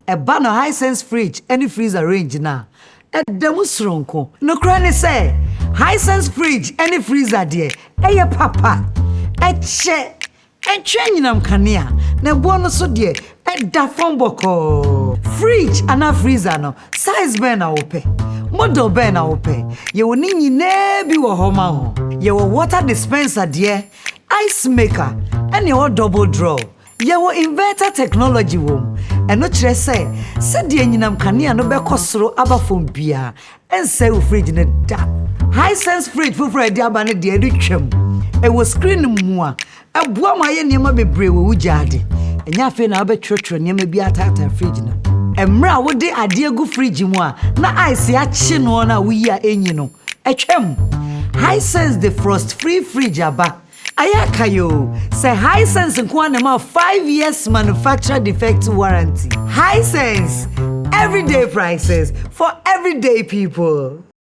Eba no Hisense fridge any freezer range na. Edemu sronko. No kra ne say Hisense fridge any freezer de. Eye papa. Eche nyinam kanea. Na bo no so de eda fon boko. Fridge ana freezer no size ben na ope. Model ben na ope. Ye woni nyina bi wo ho ma ho. Ye wo water dispenser de, ice maker, and your double draw. Ye wo inverter technology wom. Eno kire se de nyinam kanea no be kosoro aba fom bia. Ense wo fridge ne da. Hisense fridge fufure de aba ne de edi twam. E wo screen mu a eboa ma ye niam bebre wo wujade. Enya afi na abetwetwe niam bi atata fridge na. Emra wo de ade egu fridge mu a na ice ya chi no na wo yi a enyi no. Etwam. Hisense the frost free fridge aba. Ayakayo say Hisense nko 5 years manufacturer defect warranty. Hisense everyday prices for everyday people.